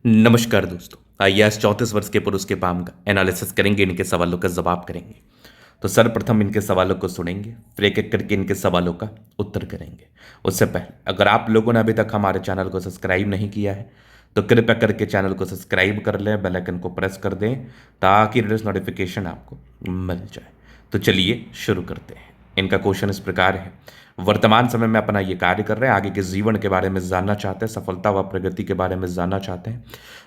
नमस्कार दोस्तों। आइए आज 34 वर्ष के पुरुष के पाम का एनालिसिस करेंगे, इनके सवालों का जवाब करेंगे। तो सर्वप्रथम इनके सवालों को सुनेंगे, फिर एक एक करके इनके सवालों का उत्तर करेंगे। उससे पहले अगर आप लोगों ने अभी तक हमारे चैनल को सब्सक्राइब नहीं किया है तो कृपया करके चैनल को सब्सक्राइब कर लें, बेल आइकन को प्रेस कर दें ताकि लेटेस्ट नोटिफिकेशन आपको मिल जाए। तो चलिए शुरू करते हैं। इनका क्वेश्चन इस प्रकार है, वर्तमान समय में अपना ये कार्य कर रहे हैं, आगे के जीवन के बारे में जानना चाहते हैं, सफलता व प्रगति के बारे में जानना चाहते हैं,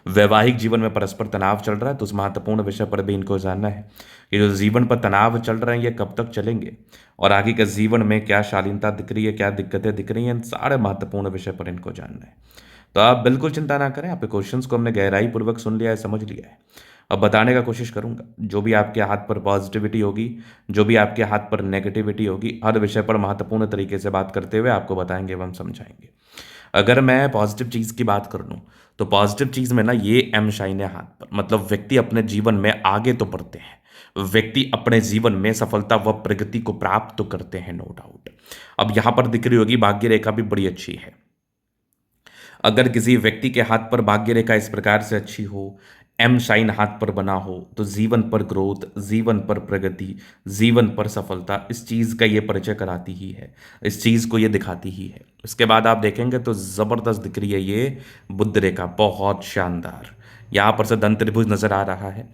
वैवाहिक जीवन में परस्पर तनाव चल रहा है तो उस महत्वपूर्ण विषय पर भी इनको जानना है कि जो जीवन पर तनाव चल रहे हैं ये कब तक चलेंगे और आगे के जीवन में क्या शालीनता दिख रही है, क्या दिक्कतें दिख रही हैं, इन सारे महत्वपूर्ण विषय पर इनको जानना है। तो आप बिल्कुल चिंता ना करें, आपके क्वेश्चंस को हमने गहराई पूर्वक सुन लिया है, समझ लिया है। अब बताने का कोशिश करूंगा, जो भी आपके हाथ पर पॉजिटिविटी होगी, जो भी आपके हाथ पर नेगेटिविटी होगी, हर विषय पर महत्वपूर्ण तरीके से बात करते हुए आपको बताएंगे एवं समझाएंगे। अगर मैं पॉजिटिव चीज़ की बात कर लूँ तो पॉजिटिव चीज़ में ना ये एम शाइन है हाथ पर, मतलब व्यक्ति अपने जीवन में आगे तो बढ़ते हैं, व्यक्ति अपने जीवन में सफलता व प्रगति को प्राप्त तो करते हैं, नो डाउट। अब यहाँ पर दिख रही होगी भाग्य रेखा भी बड़ी अच्छी है। अगर किसी व्यक्ति के हाथ पर भाग्य रेखा इस प्रकार से अच्छी हो, एम शाइन हाथ पर बना हो, तो जीवन पर ग्रोथ, जीवन पर प्रगति, जीवन पर सफलता, इस चीज़ का ये परिचय कराती ही है, इस चीज़ को ये दिखाती ही है। इसके बाद आप देखेंगे तो ज़बरदस्त दिख रही है ये बुध रेखा, बहुत शानदार। यहाँ पर से धन त्रिभुज नजर आ रहा है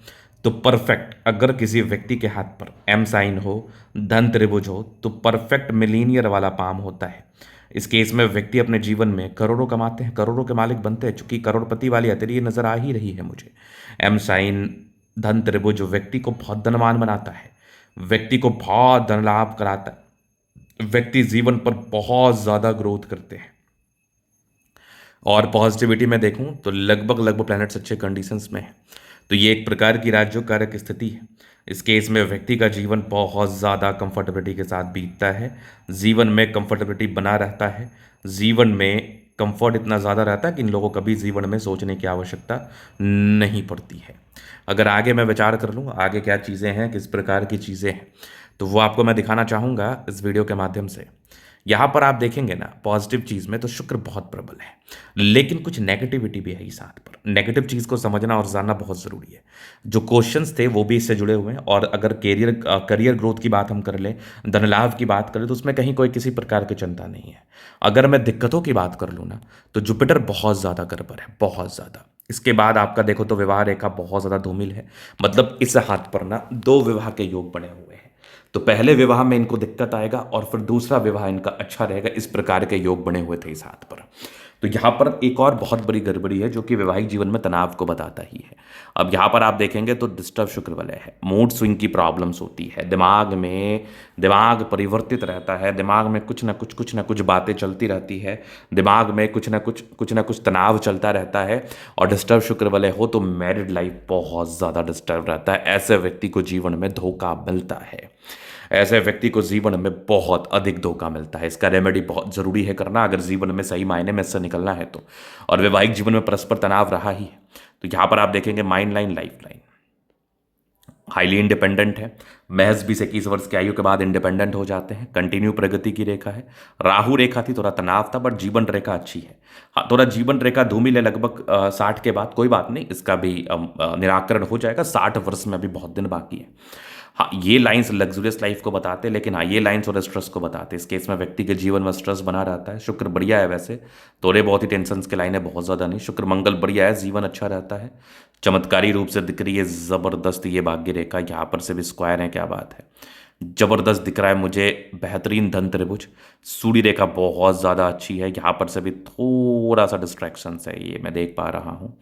तो परफेक्ट। अगर किसी व्यक्ति के हाथ पर एम साइन हो, धन त्रिभुज हो, तो परफेक्ट मिलीनियर वाला पाम होता है। इस केस में व्यक्ति अपने जीवन में करोड़ों कमाते हैं, करोड़ों के मालिक बनते हैं, चूंकि करोड़पति वाली हथेली नजर आ ही रही है मुझे। एम साइन धन त्रिभुज व्यक्ति को बहुत धनवान बनाता है, व्यक्ति को बहुत धन लाभ कराता है, व्यक्ति जीवन पर बहुत ज्यादा ग्रोथ करते हैं। और पॉजिटिविटी में देखूं तो लगभग लगभग प्लैनेट्स अच्छे कंडीशंस में है, तो ये एक प्रकार की राज्योकारक स्थिति है। इस केस में व्यक्ति का जीवन बहुत ज़्यादा कंफर्टेबिलिटी के साथ बीतता है, जीवन में कंफर्टेबिलिटी बना रहता है, जीवन में कंफर्ट इतना ज़्यादा रहता है कि इन लोगों को कभी जीवन में सोचने की आवश्यकता नहीं पड़ती है। अगर आगे मैं विचार कर लूँ आगे क्या चीज़ें हैं, किस प्रकार की चीज़ें हैं, तो वो आपको मैं दिखाना चाहूँगा इस वीडियो के माध्यम से। यहाँ पर आप देखेंगे ना पॉजिटिव चीज़ में तो शुक्र बहुत प्रबल है, लेकिन कुछ नेगेटिविटी भी है इस हाथ पर। नेगेटिव चीज़ को समझना और जानना बहुत ज़रूरी है। जो क्वेश्चंस थे वो भी इससे जुड़े हुए हैं, और अगर करियर ग्रोथ की बात हम कर लें, धन लाभ की बात करें, तो उसमें कहीं कोई किसी प्रकार की चिंता नहीं है। अगर मैं दिक्कतों की बात कर लूँ ना तो जुपिटर बहुत ज़्यादा गड़बड़ है, बहुत ज़्यादा। इसके बाद आपका देखो तो विवाह रेखा बहुत ज़्यादा धूमिल है, मतलब इस हाथ पर ना दो विवाह के योग बने हुए हैं। तो पहले विवाह में इनको दिक्कत आएगा और फिर दूसरा विवाह इनका अच्छा रहेगा, इस प्रकार के योग बने हुए थे इस हाथ पर। तो यहाँ पर एक और बहुत बड़ी गड़बड़ी है जो कि वैवाहिक जीवन में तनाव को बताता ही है। अब यहाँ पर आप देखेंगे तो डिस्टर्ब शुक्र वलय है, मूड स्विंग की प्रॉब्लम्स होती है, दिमाग परिवर्तित रहता है, दिमाग में कुछ ना कुछ बातें चलती रहती है, दिमाग में कुछ ना कुछ तनाव चलता रहता है। और डिस्टर्ब शुक्र वलय हो तो मैरिड लाइफ बहुत ज़्यादा डिस्टर्ब रहता है, ऐसे व्यक्ति को जीवन में धोखा मिलता है, ऐसे व्यक्ति को जीवन में बहुत अधिक धोखा मिलता है। इसका रेमेडी बहुत ज़रूरी है करना अगर जीवन में सही मायने में इससे निकलना है तो। और वैवाहिक जीवन में परस्पर तनाव रहा ही है तो यहाँ पर आप देखेंगे mind line, life line highly independent है, महज 20-21 वर्ष की आयु के बाद इंडिपेंडेंट हो जाते हैं, कंटिन्यू प्रगति की रेखा है। राहु रेखा थी, थोड़ा तनाव था, बट जीवन रेखा अच्छी है। हाँ, थोड़ा जीवन रेखा धूमिल है लगभग 60 के बाद, कोई बात नहीं, इसका भी निराकरण हो जाएगा। 60 वर्ष में अभी बहुत दिन बाकी है। हाँ, ये लाइंस लग्जरियस लाइफ को बताते हैं, लेकिन हाँ ये लाइंस और स्ट्रेस को बताते हैं। इस केस में व्यक्ति के जीवन में स्ट्रेस बना रहता है। शुक्र बढ़िया है वैसे, थोड़े बहुत ही टेंशन्स के लाइन है, बहुत ज़्यादा नहीं। शुक्र मंगल बढ़िया है, जीवन अच्छा रहता है, चमत्कारी रूप से दिख रही है ज़बरदस्त ये भाग्य रेखा। यहाँ पर से भी स्क्वायर है, क्या बात है, जबरदस्त दिख रहा है मुझे, बेहतरीन धन त्रिभुज। सूर्य रेखा बहुत ज़्यादा अच्छी है, यहाँ पर से भी थोड़ा सा डिस्ट्रैक्शंस है, ये मैं देख पा रहा हूँ।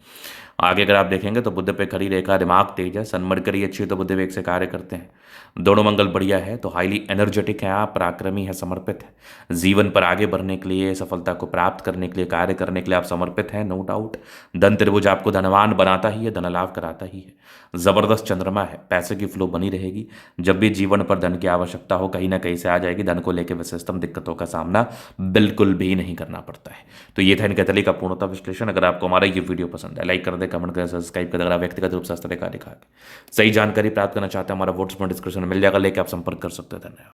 आगे अगर आप देखेंगे तो बुध पे खड़ी रेखा, दिमाग तेज है, सन मरकरी अच्छी है तो बुध वेग से कार्य करते हैं, दोनों मंगल बढ़िया है तो हाईली एनर्जेटिक है आप, पराक्रमी है, समर्पित है, जीवन पर आगे बढ़ने के लिए, सफलता को प्राप्त करने के लिए, कार्य करने के लिए आप समर्पित हैं, नो डाउट। धन त्रिभुज आपको धनवान बनाता ही है, धन लाभ कराता ही है, जबरदस्त चंद्रमा है, पैसे की फ्लो बनी रहेगी। जब भी जीवन पर धन की आवश्यकता हो कहीं ना कहीं से आ जाएगी। धन को लेकर विशेषतम दिक्कतों का सामना बिल्कुल भी नहीं करना पड़ता है। तो ये था इनके तले का पूर्णतः विश्लेषण। अगर आपको हमारा ये वीडियो पसंद है, लाइक कर दे, कमेंट करें, सब्सक्राइब कर दे। अगर आप व्यक्तिगत रूप से इस तरह का दिखा के सही जानकारी प्राप्त करना चाहते हैं, हमारा व्हाट्सएप डिस्क्रिप्शन में मिल जाएगा, लेके आप संपर्क कर सकते हैं। धन्यवाद।